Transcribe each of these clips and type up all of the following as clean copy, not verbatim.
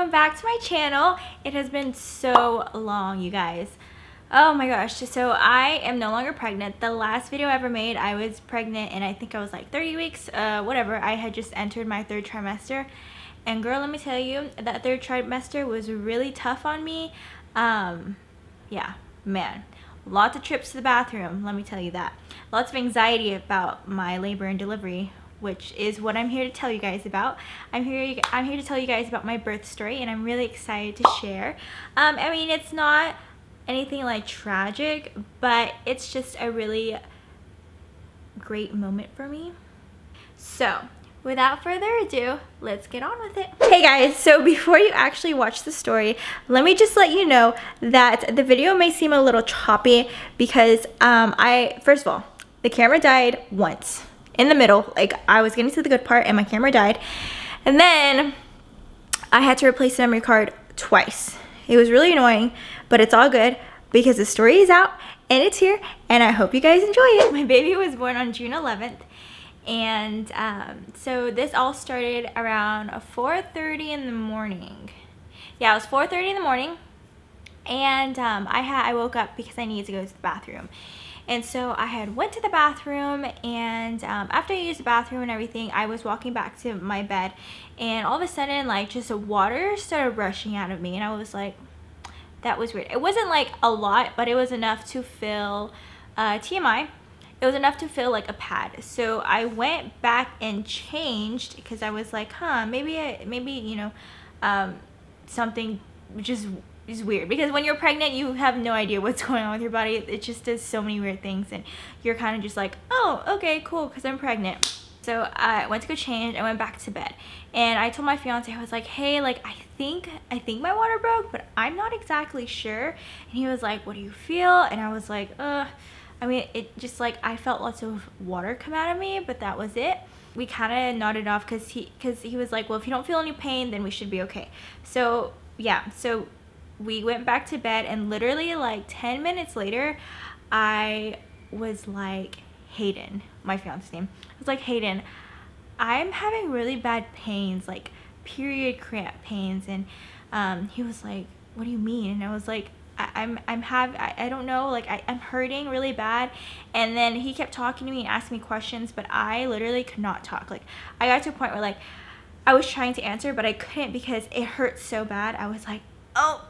welcome back to my channel. It has been so long, you guys. Oh my gosh. So I am no longer pregnant. The last video I ever made, I was pregnant and I think I was like 30 weeks, whatever. I had just entered my third trimester. And girl, let me tell you, that third trimester was really tough on me. Yeah, man. Lots of trips to the bathroom, let me tell you that. Lots of anxiety about my labor and delivery, which is what I'm here to tell you guys about. I'm here to tell you guys about my birth story, and I'm really excited to share. I mean, it's not anything like tragic, but it's just a really great moment for me. So, without further ado, let's get on with it. Hey guys, so before you actually watch the story, let me just let you know that the video may seem a little choppy because first of all, the camera died once in the middle. Like, I was getting to the good part and my camera died, and then I had to replace the memory card twice. It was really annoying, but it's all good because the story is out and it's here, and I hope you guys enjoy it. My baby was born on June 11th. And so this all started around 4:30 in the morning. Yeah, it was 4:30 in the morning, and I woke up because I needed to go to the bathroom. And so I had went to the bathroom, and after I used the bathroom and everything, I was walking back to my bed, and all of a sudden, like, just water started rushing out of me, and I was like, that was weird. It wasn't like a lot, but it was enough to fill TMI. It was enough to fill like a pad. So I went back and changed because I was like, maybe you know, something just is weird, because when you're pregnant you have no idea what's going on with your body. It just does so many weird things, and you're kind of just like, oh, okay, cool, because I'm pregnant. So I went to go change. I went back to bed, and I told my fiance, I was like, hey, like, I think my water broke, but I'm not exactly sure. And he was like, what do you feel? And I was like, I mean, it just, like, I felt lots of water come out of me, but that was it. We kind of nodded off because he was like, well, if you don't feel any pain, then we should be okay. So yeah, so we went back to bed, and literally like 10 minutes later, I was like, Hayden, my fiance's name, I was like, Hayden, I'm having really bad pains, like period cramp pains. And he was like, what do you mean? And I was like, I don't know, like, I'm hurting really bad. And then he kept talking to me and asking me questions, but I literally could not talk. Like, I got to a point where, like, I was trying to answer, but I couldn't because it hurt so bad. I was like, oh,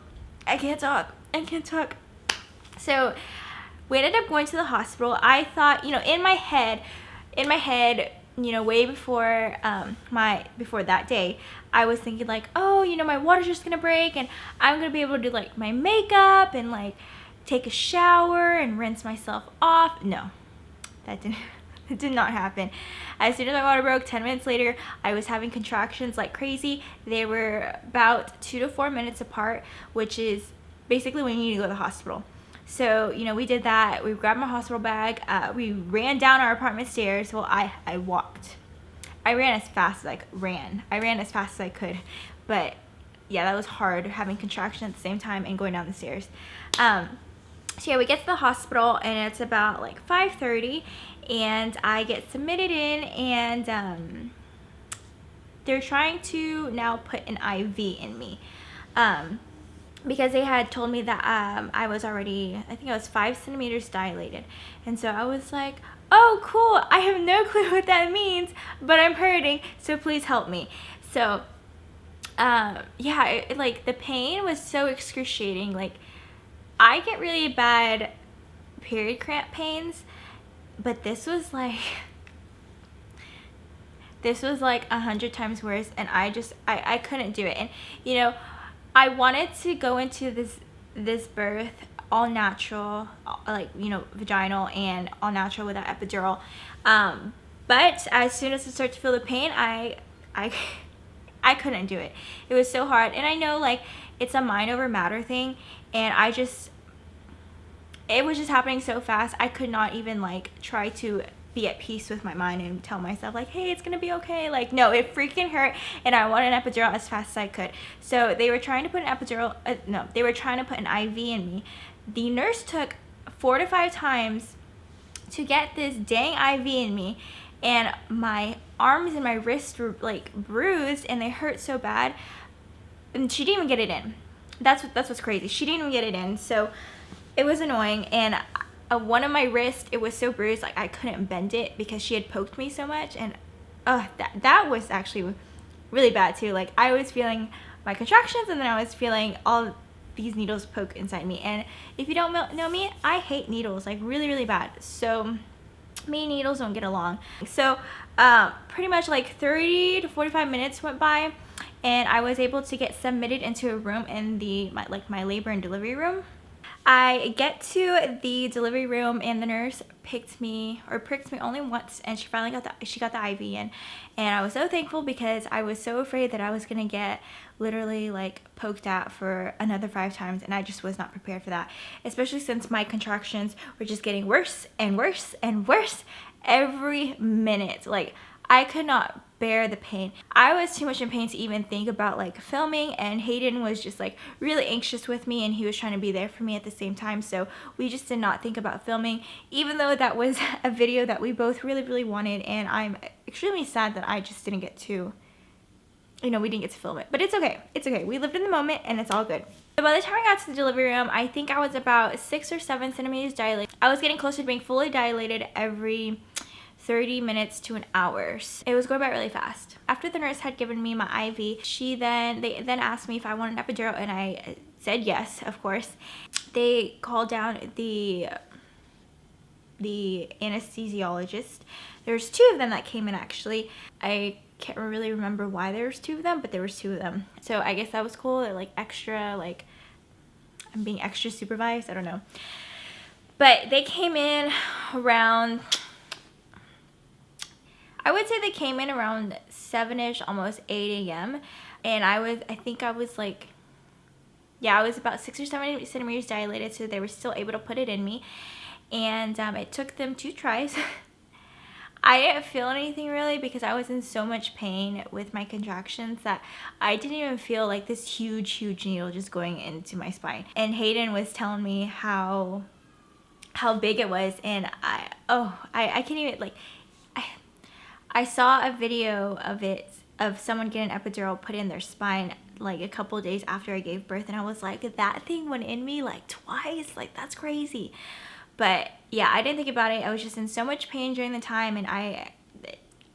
I can't talk. So we ended up going to the hospital. I thought, you know, in my head, you know, way before before that day, I was thinking like, oh, you know, my water's just gonna break and I'm gonna be able to do like my makeup and like take a shower and rinse myself off. No, that did not happen. As soon as my water broke, 10 minutes later, I was having contractions like crazy. They were about 2 to 4 minutes apart, which is basically when you need to go to the hospital. So, you know, we did that. We grabbed my hospital bag. We ran down our apartment stairs. Well, I walked. I ran as fast as I could. But yeah, that was hard, having contractions at the same time and going down the stairs. So yeah, we get to the hospital, and it's about like 5:30, and I get submitted in, and they're trying to now put an IV in me. Because they had told me that I was already, I think I was 5 centimeters dilated. And so I was like, oh, cool, I have no clue what that means, but I'm hurting, so please help me. So yeah, like, the pain was so excruciating. Like, I get really bad period cramp pains, but this was like 100 times worse, and I couldn't do it. And you know, I wanted to go into this birth all natural, like, you know, vaginal and all natural without epidural. But as soon as I started to feel the pain, I couldn't do it. It was so hard. And I know, like, it's a mind over matter thing, and it was just happening so fast. I could not even like try to be at peace with my mind and tell myself like, hey, it's gonna be okay. Like, no, it freaking hurt, and I wanted an epidural as fast as I could. So they were trying to put an epidural, they were trying to put an IV in me. The nurse took 4 to 5 times to get this dang IV in me, and my arms and my wrists were like bruised and they hurt so bad. and she didn't even get it in. That's what's crazy. She didn't even get it in, so it was annoying. And one of my wrists, it was so bruised, like I couldn't bend it because she had poked me so much. And that was actually really bad too. Like I was feeling my contractions, and then I was feeling all these needles poke inside me. And if you don't know me, I hate needles, like really, really bad. So me and needles don't get along. So pretty much like 30 to 45 minutes went by, and I was able to get submitted into a room in my labor and delivery room. I get to the delivery room, and the nurse pricked me only once, and she finally got the IV in. And I was so thankful because I was so afraid that I was gonna get literally like poked at for another 5 times, and I just was not prepared for that, especially since my contractions were just getting worse and worse and worse every minute. Like I could not bear the pain. I was too much in pain to even think about like filming, and Hayden was just like really anxious with me, and he was trying to be there for me at the same time. So we just did not think about filming, even though that was a video that we both really, really wanted. And I'm extremely sad that I just didn't get to, we didn't get to film it. But it's okay. It's okay. We lived in the moment, and it's all good. So by the time I got to the delivery room, I think I was about 6 or 7 centimeters dilated. I was getting closer to being fully dilated every 30 minutes to an hour. It was going by really fast. After the nurse had given me my IV, they then asked me if I wanted an epidural, and I said yes, of course. They called down the anesthesiologist. There's 2 of them that came in actually. I can't really remember why there was 2 of them, but there was 2 of them. So I guess that was cool. They're like extra, like I'm being extra supervised. I don't know. But they came in around, I would say they came in around 7-ish, almost 8 a.m. And I was about 6 or 7 centimeters dilated, so they were still able to put it in me. And it took them 2 tries. I didn't feel anything really because I was in so much pain with my contractions that I didn't even feel like this huge needle just going into my spine. And Hayden was telling me how big it was, and I can't even, like, I saw a video of someone getting an epidural put in their spine like a couple days after I gave birth, and I was like, that thing went in me like twice, like that's crazy. But yeah, I didn't think about it. I was just in so much pain during the time, and I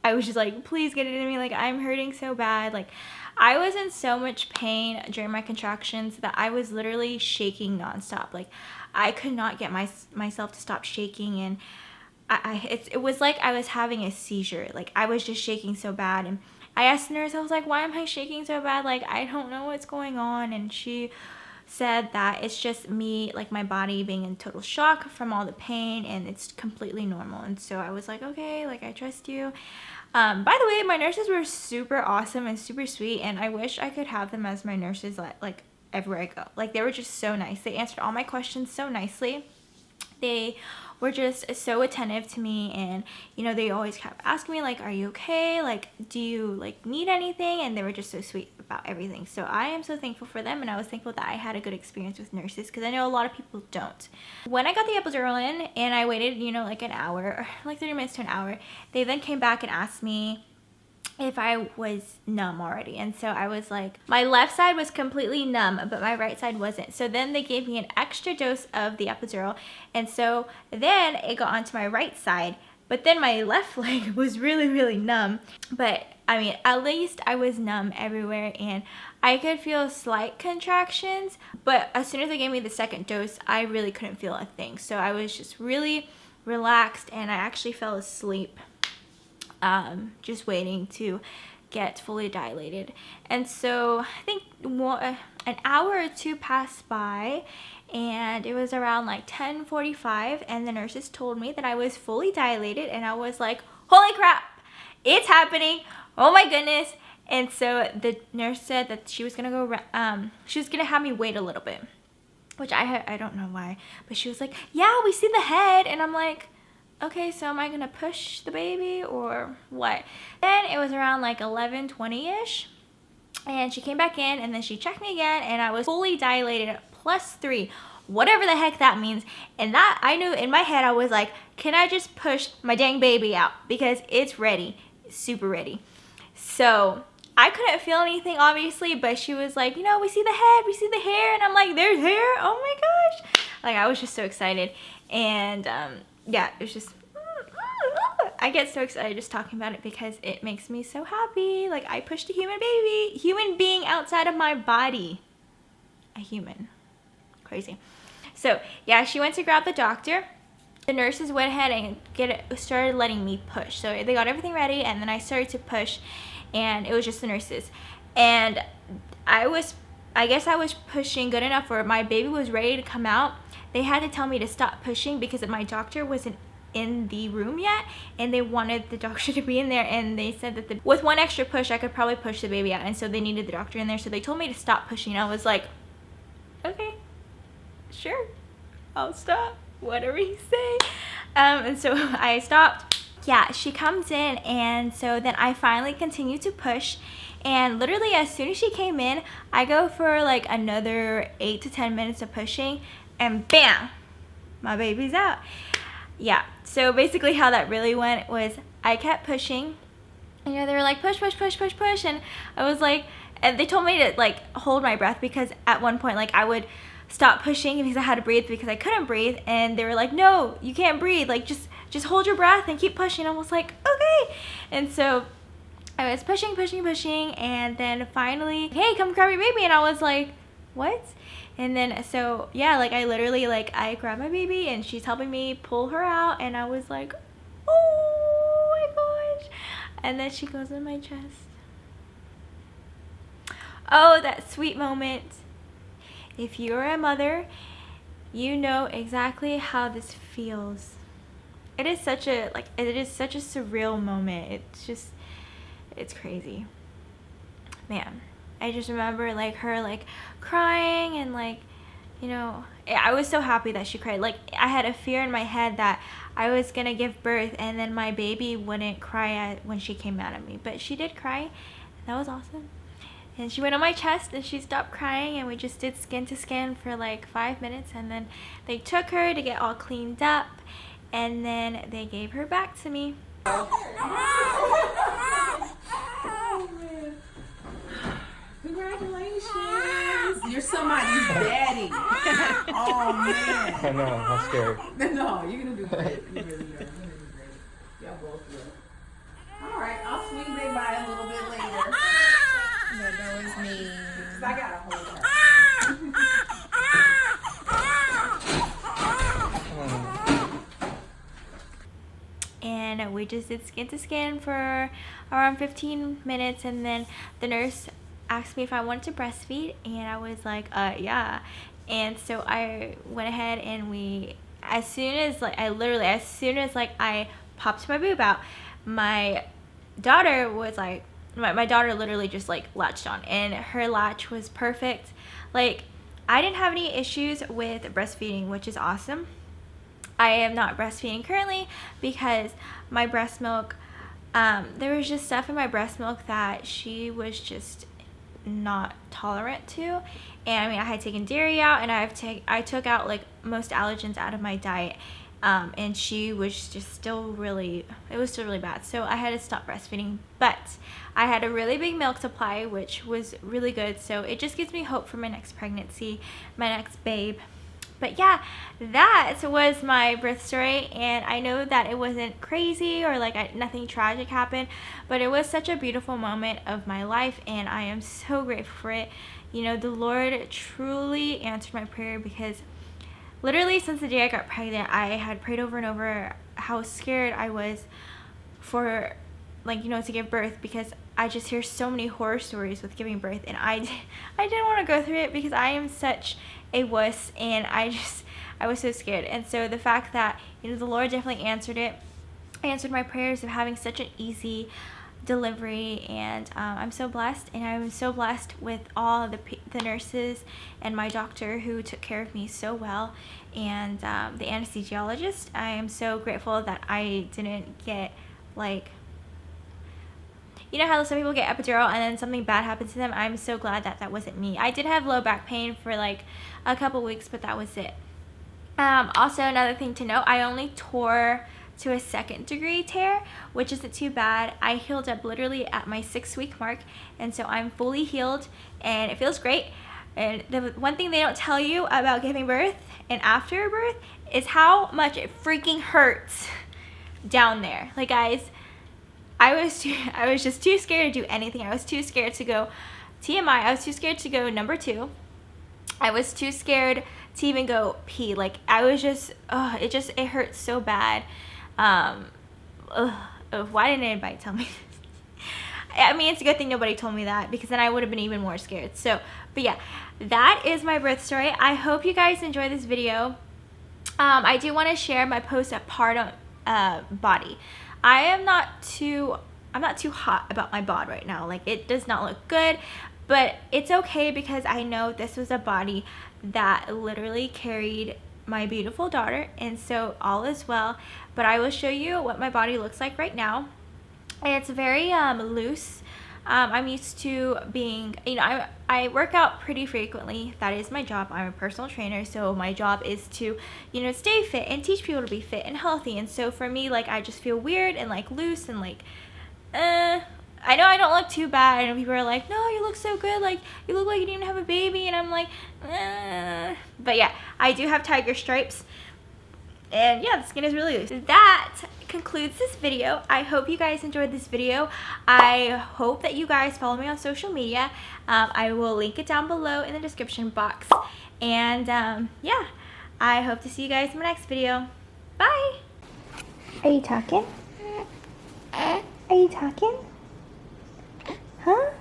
was just like, please get it in me, like I'm hurting so bad. Like I was in so much pain during my contractions that I was literally shaking nonstop. Like I could not get myself to stop shaking, and it was like I was having a seizure. Like I was just shaking so bad. And I asked the nurse, I was like, why am I shaking so bad? Like I don't know what's going on. And she said that it's just me, like my body being in total shock from all the pain, and it's completely normal. And so I was like, okay, like I trust you. By the way, my nurses were super awesome and super sweet, and I wish I could have them as my nurses like everywhere I go. Like they were just so nice. They answered all my questions so nicely. They were just so attentive to me, and they always kept asking me like, are you okay, like do you like need anything? And they were just so sweet about everything. So I am so thankful for them, and I was thankful that I had a good experience with nurses, because I know a lot of people don't. When I got the epidural in and I waited like an hour, or like 30 minutes to an hour, they then came back and asked me if I was numb already. And so I was like, my left side was completely numb, but my right side wasn't. So then they gave me an extra dose of the epidural, and so then it got onto my right side, but then my left leg was really numb. But I mean, at least I was numb everywhere, and I could feel slight contractions, but as soon as they gave me the second dose, I really couldn't feel a thing. So I was just really relaxed, and I actually fell asleep just waiting to get fully dilated. And so I think an hour or 2 passed by, and it was around like 10:45, and the nurses told me that I was fully dilated, and I was like, holy crap, it's happening, oh my goodness. And so the nurse said that she was gonna she was gonna have me wait a little bit, which I don't know why, but she was like, yeah, we see the head. And I'm like, okay, so am I gonna push the baby or what? Then it was around like 11:20-ish, and she came back in, and then she checked me again, and I was fully dilated +3, whatever the heck that means. And that, I knew in my head, I was like, can I just push my dang baby out, because it's ready, super ready. So I couldn't feel anything obviously, but she was like, you know, we see the head, we see the hair, and I'm like, there's hair, oh my gosh. Like, I was just so excited. And yeah, it was just, I get so excited just talking about it because it makes me so happy. Like, I pushed a human being outside of my body. A human. Crazy. So yeah, she went to grab the doctor. The nurses went ahead and started letting me push. So they got everything ready, and then I started to push, and it was just the nurses. And I guess I was pushing good enough where my baby was ready to come out. They had to tell me to stop pushing because my doctor wasn't in the room yet, and they wanted the doctor to be in there, and they said that with one extra push I could probably push the baby out, and so they needed the doctor in there. So they told me to stop pushing. I was like, okay, sure, I'll stop, whatever you say. And so I stopped. Yeah, she comes in, and so then I finally continue to push, and literally as soon as she came in, I go for like another 8 to 10 minutes of pushing, and bam, my baby's out. Yeah, so basically how that really went was I kept pushing. You know, they were like, push, push, push, push, push, and I was like, and they told me to like hold my breath, because at one point like I would stop pushing because I had to breathe because I couldn't breathe, and they were like, no, you can't breathe, like just hold your breath and keep pushing. I was like, okay. And so I was pushing, and then finally, hey, come grab your baby. And I was like, what? And then so yeah, like I literally, like I grabbed my baby and she's helping me pull her out, and I was like, oh my gosh. And then she goes in my chest. Oh, that sweet moment. If you're a mother, you know exactly how this feels. It is such a surreal moment. It's crazy. Man, I just remember like her like crying, and like, you know, I was so happy that she cried. Like, I had a fear in my head that I was gonna give birth and then my baby wouldn't cry when she came out of me, but she did cry. That was awesome. And she went on my chest and she stopped crying, and we just did skin to skin for like 5 minutes, and then they took her to get all cleaned up, and then they gave her back to me. Congratulations! You're somebody's daddy. Oh man! I know, I'm scared. No, you're gonna do great. You really are. You're gonna do great. Y'all both will. All right, I'll swing Big by a little bit later. No, that was me. 'Cause I gotta hold her. And we just did skin to skin for around 15 minutes, and then the nurse asked me if I wanted to breastfeed, and I was like, yeah. And so I went ahead, and as soon as I popped my boob out, my daughter was like, my daughter literally just like latched on, and her latch was perfect. Like, I didn't have any issues with breastfeeding, which is awesome. I am not breastfeeding currently because my breast milk, there was just stuff in my breast milk that she was just not tolerant to. And I mean, I had taken dairy out, and I took out like most allergens out of my diet, and she was just still really bad. So I had to stop breastfeeding, but I had a really big milk supply, which was really good. So it just gives me hope for my next pregnancy, my next babe. But yeah, that was my birth story, and I know that it wasn't crazy or like nothing tragic happened, but it was such a beautiful moment of my life, and I am so grateful for it. You know, the Lord truly answered my prayer, because literally since the day I got pregnant, I had prayed over and over how scared I was for, like, you know, to give birth, because I just hear so many horror stories with giving birth, and I didn't want to go through it because I am such a wuss, and I was so scared. And so the fact that, you know, the Lord definitely answered my prayers of having such an easy delivery, and I'm so blessed, and I'm so blessed with all the nurses and my doctor who took care of me so well, and the anesthesiologist. I am so grateful that I didn't get, like, you know how some people get epidural and then something bad happens to them. I'm so glad that wasn't me. I did have low back pain for like a couple weeks, but that was it. Also, another thing to note, I only tore to a 2nd degree tear, which isn't too bad. I healed up literally at my 6-week mark, and so I'm fully healed and it feels great. And the one thing they don't tell you about giving birth and after birth is how much it freaking hurts down there. Like, guys, I was just too scared to do anything. I was too scared to go TMI. I was too scared to go number 2. I was too scared to even go pee. Like, I was just, it hurt so bad. Why didn't anybody tell me this? I mean, it's a good thing nobody told me that, because then I would have been even more scared. So, but yeah, that is my birth story. I hope you guys enjoy this video. I do want to share my postpartum body. I'm not too hot about my bod right now. Like, it does not look good, but it's okay because I know this was a body that literally carried my beautiful daughter, and so all is well. But I will show you what my body looks like right now. And it's very loose. I'm used to being, you know, I work out pretty frequently. That is my job. I'm a personal trainer, so my job is to, you know, stay fit and teach people to be fit and healthy. And so for me, like, I just feel weird and like loose and like, I know I don't look too bad. I know people are like, no, you look so good. Like, you look like you didn't even have a baby. And I'm like, But yeah, I do have tiger stripes. And yeah, the skin is really loose. That concludes this video. I hope you guys enjoyed this video. I hope that you guys follow me on social media. I will link it down below in the description box. And yeah, I hope to see you guys in my next video. Bye. Are you talking? Are you talking? Huh?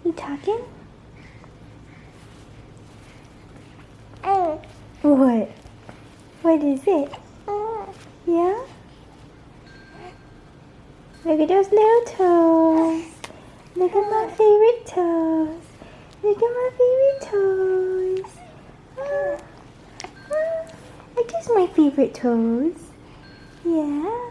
You talking? What? What is it? Yeah? Look at those little toes. Look at my favorite toes. Look at my favorite toes. Are these my favorite toes? Yeah?